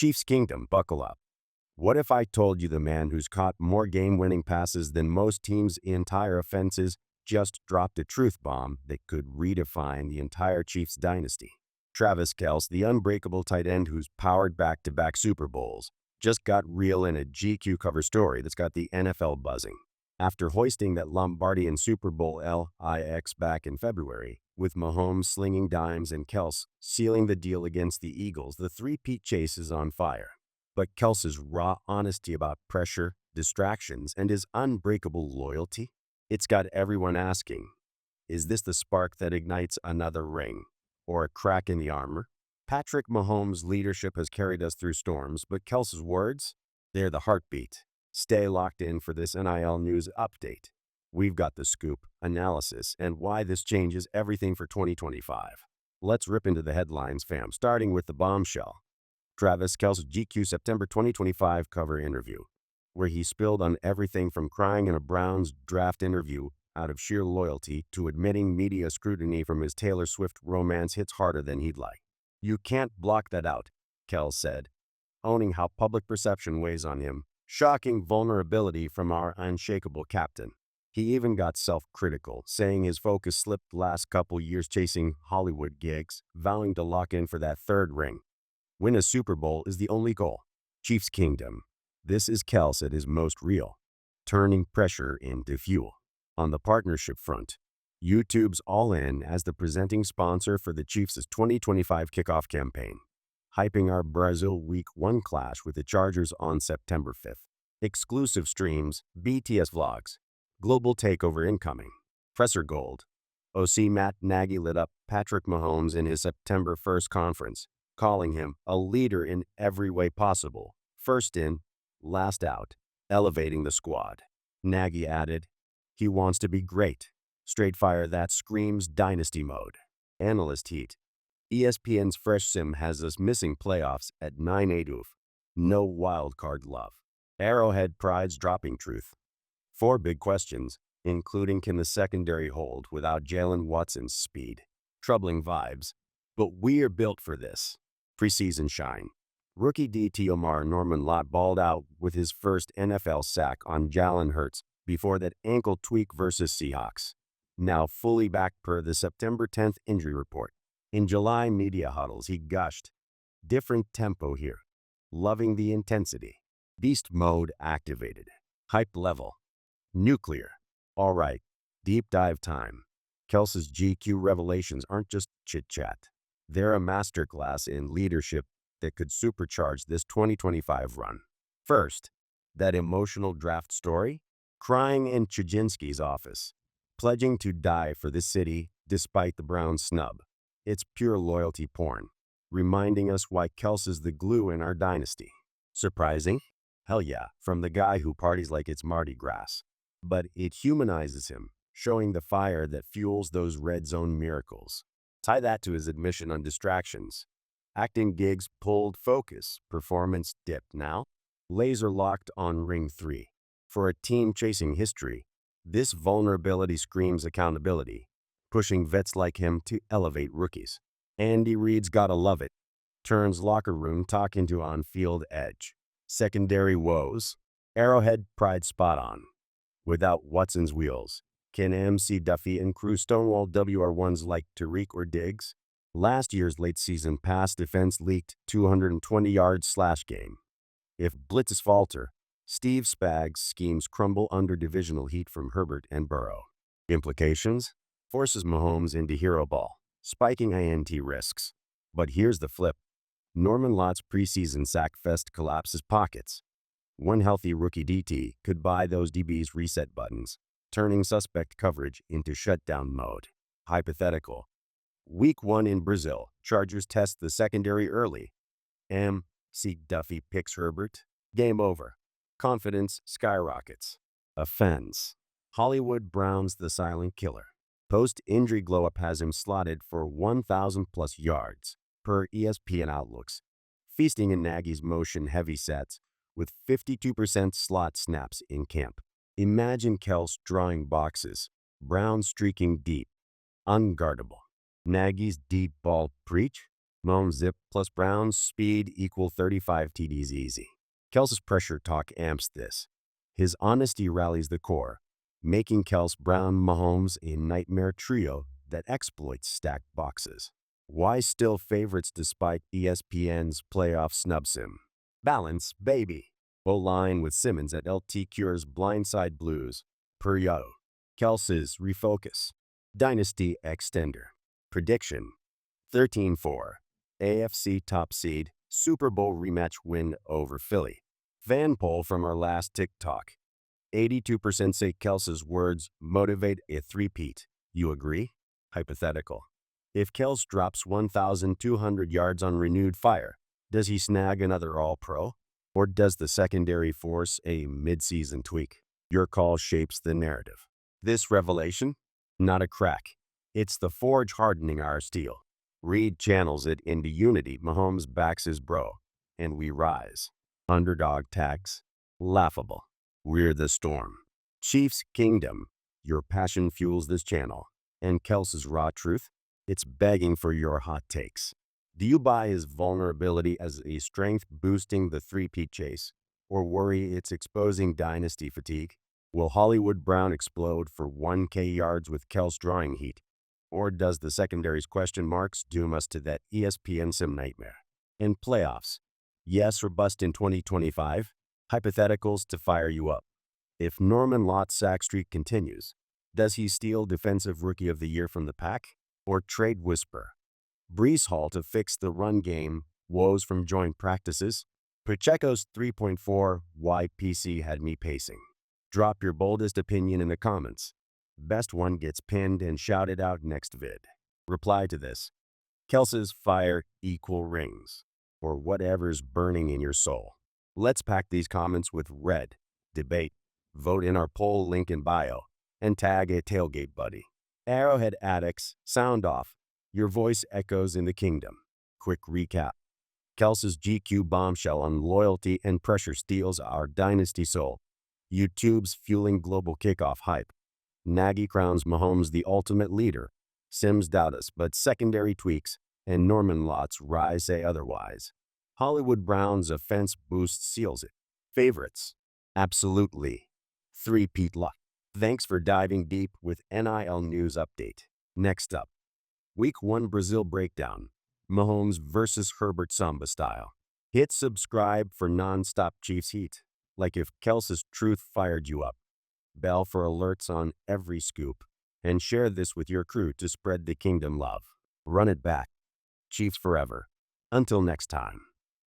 Chiefs Kingdom, buckle up. What if I told you the man who's caught more game-winning passes than most teams' entire offenses just dropped a truth bomb that could redefine the entire Chiefs dynasty? Travis Kelce, the unbreakable tight end who's powered back-to-back Super Bowls, just got real in a GQ cover story that's got the NFL buzzing. After hoisting that Lombardian Super Bowl LIX back in February, with Mahomes slinging dimes and Kelce sealing the deal against the Eagles, the three-peat chase is on fire. But Kelce's raw honesty about pressure, distractions, and his unbreakable loyalty? It's got everyone asking, is this the spark that ignites another ring? Or a crack in the armor? Patrick Mahomes' leadership has carried us through storms, but Kelce's words? They're the heartbeat. Stay locked in for this NIL news update. We've got the scoop, analysis, and why this changes everything for 2025. Let's rip into the headlines, fam, starting with the bombshell. Travis Kelce GQ September 2025 cover interview, where he spilled on everything from crying in a Browns draft interview out of sheer loyalty to admitting media scrutiny from his Taylor Swift romance hits harder than he'd like. "You can't block that out," Kelce said, owning how public perception weighs on him. Shocking vulnerability from our unshakable captain. He even got self-critical, saying his focus slipped last couple years chasing Hollywood gigs, vowing to lock in for that third ring. Win a Super Bowl is the only goal. Chiefs Kingdom. This is Kelce at his most real, turning pressure into fuel. On the partnership front, YouTube's all in as the presenting sponsor for the Chiefs' 2025 kickoff campaign, hyping our Brazil Week 1 clash with the Chargers on September 5th. Exclusive streams, BTS vlogs, global takeover incoming, presser gold. OC Matt Nagy lit up Patrick Mahomes in his September 1st conference, calling him a leader in every way possible. First in, last out, elevating the squad. Nagy added, he wants to be great. Straight fire that screams dynasty mode. Analyst heat. ESPN's Fresh Sim has us missing playoffs at 9-8 oof. No wild card love. Arrowhead pride's dropping truth. 4 big questions, including can the secondary hold without Jalen Watson's speed? Troubling vibes. But we are built for this. Preseason shine. Rookie DT Omar Norman Lott balled out with his first NFL sack on Jalen Hurts before that ankle tweak versus Seahawks. Now fully back per the September 10th injury report. In July media huddles, he gushed, different tempo here. Loving the intensity. Beast mode activated. Hype level. Nuclear. All right, deep dive time. Kelce's GQ revelations aren't just chit-chat. They're a masterclass in leadership that could supercharge this 2025 run. First, that emotional draft story, crying in Chajinski's office, pledging to die for this city despite the Browns' snub. It's pure loyalty porn, reminding us why Kelce's the glue in our dynasty. Surprising? Hell yeah, from the guy who parties like it's Mardi Gras. But it humanizes him, showing the fire that fuels those red zone miracles. Tie that to his admission on distractions. Acting gigs pulled focus, performance dipped. Now, laser locked on ring 3. For a team chasing history, this vulnerability screams accountability, pushing vets like him to elevate rookies. Andy Reid's gotta love it. Turns locker room talk into on-field edge. Secondary woes. Arrowhead pride spot on. Without Watson's wheels, can MC Duffy and crew stonewall WR1s like Tariq or Diggs? Last year's late season pass defense leaked 220-yard slash game. If blitzes falter, Steve Spag's schemes crumble under divisional heat from Herbert and Burrow. Implications? Forces Mahomes into hero ball, spiking INT risks. But here's the flip. Norman Lott's preseason sack fest collapses pockets. One healthy rookie DT could buy those DBs reset buttons, turning suspect coverage into shutdown mode. Hypothetical. Week 1 in Brazil, Chargers test the secondary early. MC Duffy picks Herbert. Game over. Confidence skyrockets. Offense. Hollywood Browns the silent killer. Post-injury glow-up has him slotted for 1,000-plus yards, per ESPN Outlooks, feasting in Nagy's motion-heavy sets with 52% slot snaps in camp. Imagine Kelce drawing boxes, Brown streaking deep, unguardable. Nagy's deep ball preach? Mahomes zip plus Brown's speed equal 35 TDs easy. Kelce's pressure talk amps this. His honesty rallies the core, making Kelce Brown Mahomes a nightmare trio that exploits stacked boxes. Why still favorites despite ESPN's playoff snubs him? Balance, baby. O-line with Simmons at LT Cure's Blindside Blues. Per yo. Kelce's refocus. Dynasty extender. Prediction 13-4. AFC top seed, Super Bowl rematch win over Philly. Fan poll from our last TikTok. 82% say Kelce's words motivate a three-peat. You agree? Hypothetical. If Kelce drops 1,200 yards on renewed fire, does he snag another All-Pro? Or does the secondary force a mid-season tweak? Your call shapes the narrative. This revelation? Not a crack. It's the forge hardening our steel. Reed channels it into unity. Mahomes backs his bro, and we rise. Underdog tags. Laughable. We're the storm. Chiefs Kingdom. Your passion fuels this channel. And Kelce's raw truth? It's begging for your hot takes. Do you buy his vulnerability as a strength boosting the three-peat chase? Or worry it's exposing dynasty fatigue? Will Hollywood Brown explode for 1K yards with Kelce drawing heat? Or does the secondary's question marks doom us to that ESPN sim nightmare? In playoffs, yes or bust in 2025? Hypotheticals to fire you up. If Norman Lott's sack streak continues, does he steal Defensive Rookie of the Year from the pack? Or trade whisper? Brees Hall to fix the run game, woes from joint practices? Pacheco's 3.4 YPC had me pacing. Drop your boldest opinion in the comments. Best one gets pinned and shouted out next vid. Reply to this. Kelce's fire equal rings, or whatever's burning in your soul. Let's pack these comments with red. Debate. Vote in our poll link in bio. And tag a tailgate buddy. Arrowhead addicts, sound off. Your voice echoes in the kingdom. Quick recap. Kelce's GQ bombshell on loyalty and pressure steals our dynasty soul. YouTube's fueling global kickoff hype. Nagy crowns Mahomes the ultimate leader. Sims doubt us, but secondary tweaks and Norman Lott's rise say otherwise. Hollywood Brown's offense boost seals it. Favorites? Absolutely. Three-peat luck. Thanks for diving deep with NIL News Update. Next up, Week 1 Brazil Breakdown. Mahomes versus Herbert Samba style. Hit subscribe for non-stop Chiefs heat. Like if Kelce's truth fired you up. Bell for alerts on every scoop. And share this with your crew to spread the kingdom love. Run it back. Chiefs forever. Until next time.